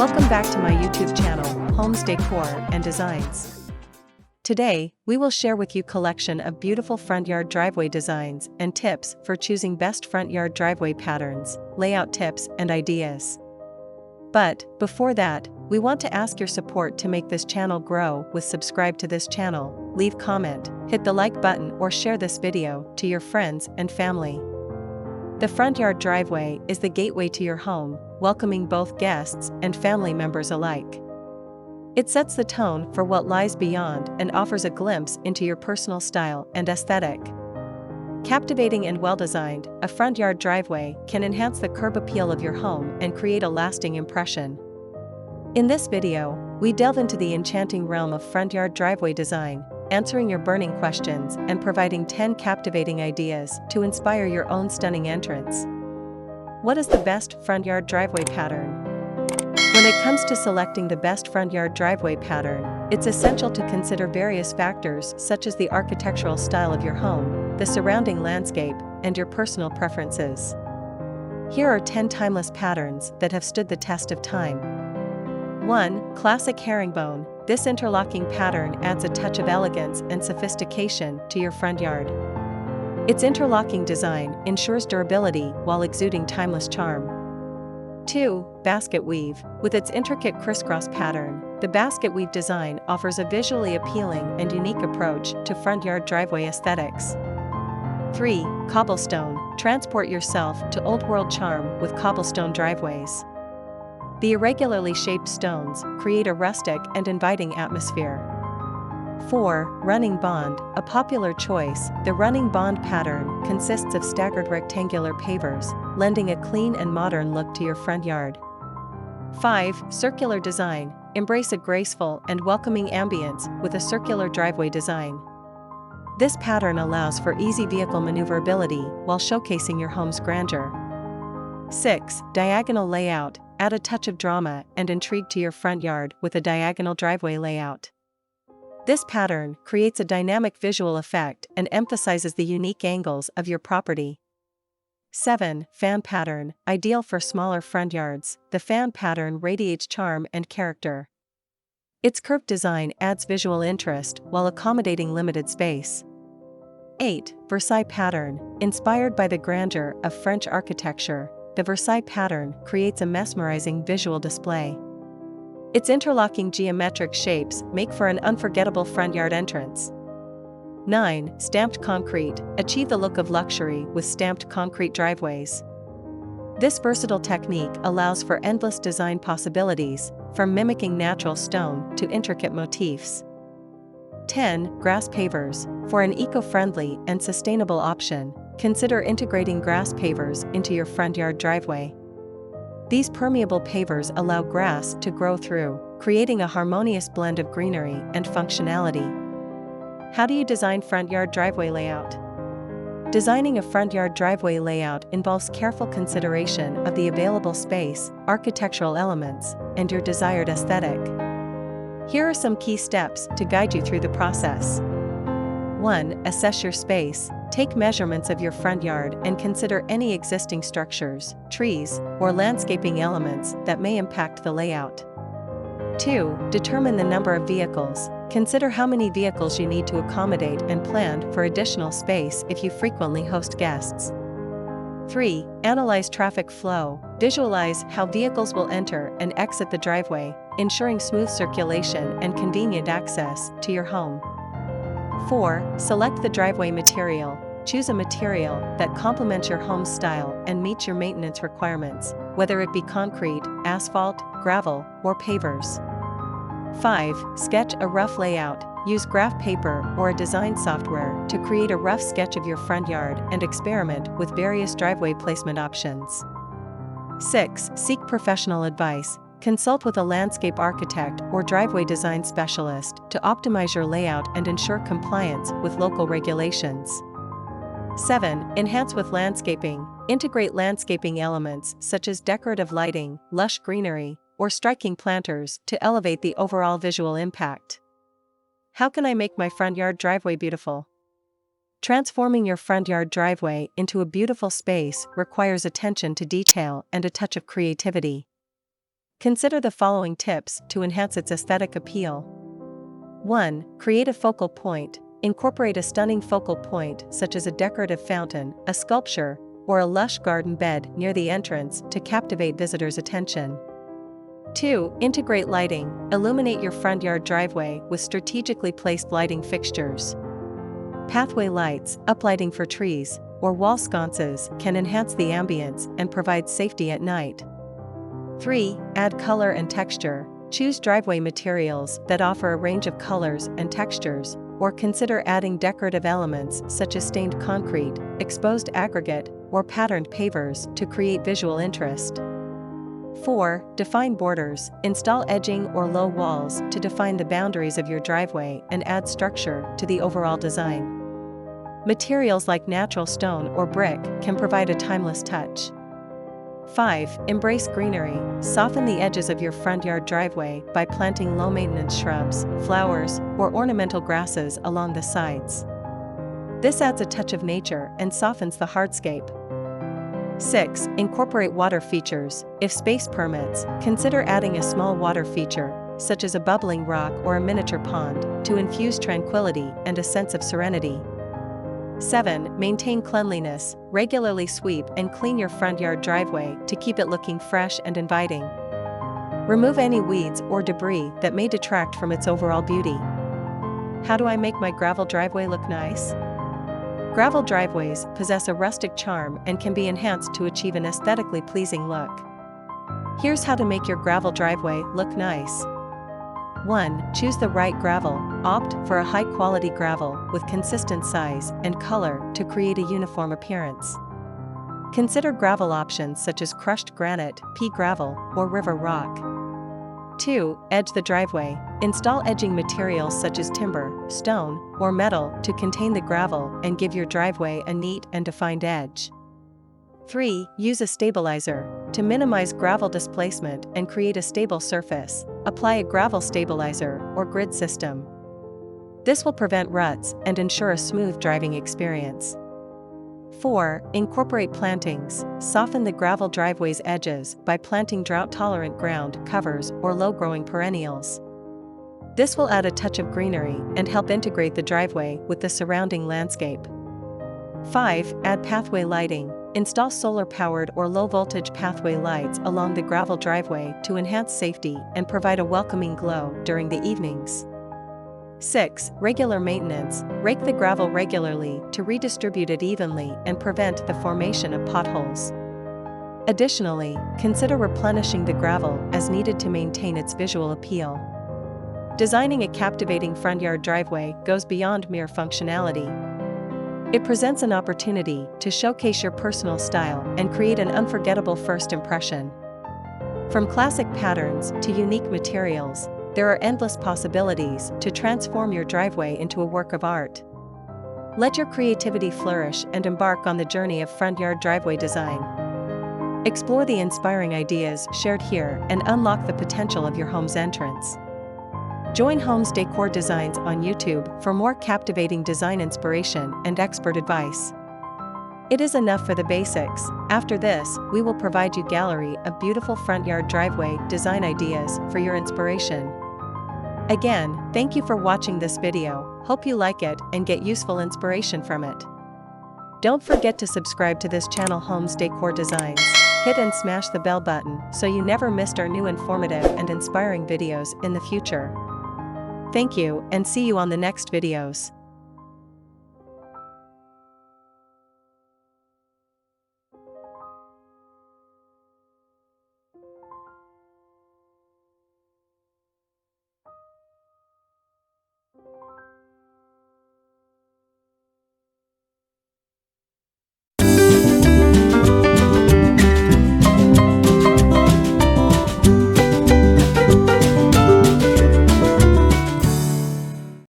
Welcome back to my YouTube channel, Homes Decor and Designs. Today, we will share with you a collection of beautiful front yard driveway designs and tips for choosing best front yard driveway patterns, layout tips and ideas. But, before that, we want to ask your support to make this channel grow. Subscribe to this channel, leave comment, hit the like button or share this video to your friends and family. The front yard driveway is the gateway to your home, welcoming both guests and family members alike. It sets the tone for what lies beyond and offers a glimpse into your personal style and aesthetic. Captivating and well-designed, a front yard driveway can enhance the curb appeal of your home and create a lasting impression. In this video, we delve into the enchanting realm of front yard driveway design, answering your burning questions and providing 10 captivating ideas to inspire your own stunning entrance. What is the best front yard driveway pattern? When it comes to selecting the best front yard driveway pattern, it's essential to consider various factors such as the architectural style of your home, the surrounding landscape, and your personal preferences. Here are 10 timeless patterns that have stood the test of time. 1. Classic herringbone. This interlocking pattern adds a touch of elegance and sophistication to your front yard. Its interlocking design ensures durability while exuding timeless charm. 2. Basket weave. With its intricate crisscross pattern, the basket weave design offers a visually appealing and unique approach to front yard driveway aesthetics. 3. Cobblestone. Transport yourself to old-world charm with cobblestone driveways. The irregularly shaped stones create a rustic and inviting atmosphere. 4. Running bond. A popular choice, the running bond pattern consists of staggered rectangular pavers, lending a clean and modern look to your front yard. 5. Circular design. Embrace a graceful and welcoming ambience with a circular driveway design. This pattern allows for easy vehicle maneuverability while showcasing your home's grandeur. 6. Diagonal layout. Add a touch of drama and intrigue to your front yard with a diagonal driveway layout. This pattern creates a dynamic visual effect and emphasizes the unique angles of your property. 7. Fan pattern. Ideal for smaller front yards, the fan pattern radiates charm and character. Its curved design adds visual interest while accommodating limited space. 8. Versailles pattern. Inspired by the grandeur of French architecture, the Versailles pattern creates a mesmerizing visual display. Its interlocking geometric shapes make for an unforgettable front yard entrance. 9. Stamped concrete. Achieve the look of luxury with stamped concrete driveways. This versatile technique allows for endless design possibilities, from mimicking natural stone to intricate motifs. 10. Grass pavers. For an eco-friendly and sustainable option, consider integrating grass pavers into your front yard driveway. These permeable pavers allow grass to grow through, creating a harmonious blend of greenery and functionality. How do you design front yard driveway layout? Designing a front yard driveway layout involves careful consideration of the available space, architectural elements, and your desired aesthetic. Here are some key steps to guide you through the process. 1. Assess your space. Take measurements of your front yard and consider any existing structures, trees, or landscaping elements that may impact the layout. 2. Determine the number of vehicles. Consider how many vehicles you need to accommodate and plan for additional space if you frequently host guests. 3. Analyze traffic flow. Visualize how vehicles will enter and exit the driveway, ensuring smooth circulation and convenient access to your home. 4. Select the driveway material. Choose a material that complements your home's style and meets your maintenance requirements, whether it be concrete, asphalt, gravel, or pavers. 5. Sketch a rough layout. Use graph paper or a design software to create a rough sketch of your front yard and experiment with various driveway placement options. 6. Seek professional advice. Consult with a landscape architect or driveway design specialist to optimize your layout and ensure compliance with local regulations. 7. Enhance with landscaping. Integrate landscaping elements such as decorative lighting, lush greenery, or striking planters to elevate the overall visual impact. How can I make my front yard driveway beautiful? Transforming your front yard driveway into a beautiful space requires attention to detail and a touch of creativity. Consider the following tips to enhance its aesthetic appeal. 1. Create a focal point. Incorporate a stunning focal point such as a decorative fountain, a sculpture, or a lush garden bed near the entrance to captivate visitors' attention. 2. Integrate lighting. Illuminate your front yard driveway with strategically placed lighting fixtures. Pathway lights, uplighting for trees, or wall sconces can enhance the ambience and provide safety at night. 3. Add color and texture. Choose driveway materials that offer a range of colors and textures, or consider adding decorative elements such as stained concrete, exposed aggregate, or patterned pavers to create visual interest. 4. Define borders. Install edging or low walls to define the boundaries of your driveway and add structure to the overall design. Materials like natural stone or brick can provide a timeless touch. 5. Embrace greenery. Soften the edges of your front yard driveway by planting low-maintenance shrubs, flowers, or ornamental grasses along the sides. This adds a touch of nature and softens the hardscape. 6. Incorporate water features. If space permits, consider adding a small water feature, such as a bubbling rock or a miniature pond, to infuse tranquility and a sense of serenity. 7. Maintain cleanliness. Regularly sweep and clean your front yard driveway to keep it looking fresh and inviting. Remove any weeds or debris that may detract from its overall beauty. How do I make my gravel driveway look nice? Gravel driveways possess a rustic charm and can be enhanced to achieve an aesthetically pleasing look. Here's how to make your gravel driveway look nice. 1. Choose the right gravel. Opt for a high-quality gravel with consistent size and color to create a uniform appearance. Consider gravel options such as crushed granite, pea gravel, or river rock. 2. Edge the driveway. Install edging materials such as timber, stone, or metal to contain the gravel and give your driveway a neat and defined edge. 3. Use a stabilizer. To minimize gravel displacement and create a stable surface, apply a gravel stabilizer or grid system. This will prevent ruts and ensure a smooth driving experience. 4. Incorporate plantings. Soften the gravel driveway's edges by planting drought-tolerant ground covers or low-growing perennials. This will add a touch of greenery and help integrate the driveway with the surrounding landscape. 5. Add pathway lighting. Install solar-powered or low-voltage pathway lights along the gravel driveway to enhance safety and provide a welcoming glow during the evenings. 6. Regular maintenance. Rake the gravel regularly to redistribute it evenly and prevent the formation of potholes. Additionally, consider replenishing the gravel as needed to maintain its visual appeal. Designing a captivating front yard driveway goes beyond mere functionality. It presents an opportunity to showcase your personal style and create an unforgettable first impression. From classic patterns to unique materials, there are endless possibilities to transform your driveway into a work of art. Let your creativity flourish and embark on the journey of front yard driveway design. Explore the inspiring ideas shared here and unlock the potential of your home's entrance. Join Homes Decor Designs on YouTube for more captivating design inspiration and expert advice. It is enough for the basics. After this, we will provide you a gallery of beautiful front yard driveway design ideas for your inspiration. Again, thank you for watching this video. Hope you like it and get useful inspiration from it. Don't forget to subscribe to this channel, Homes Decor Designs. Hit and smash the bell button so you never missed our new informative and inspiring videos in the future. Thank you and see you on the next videos.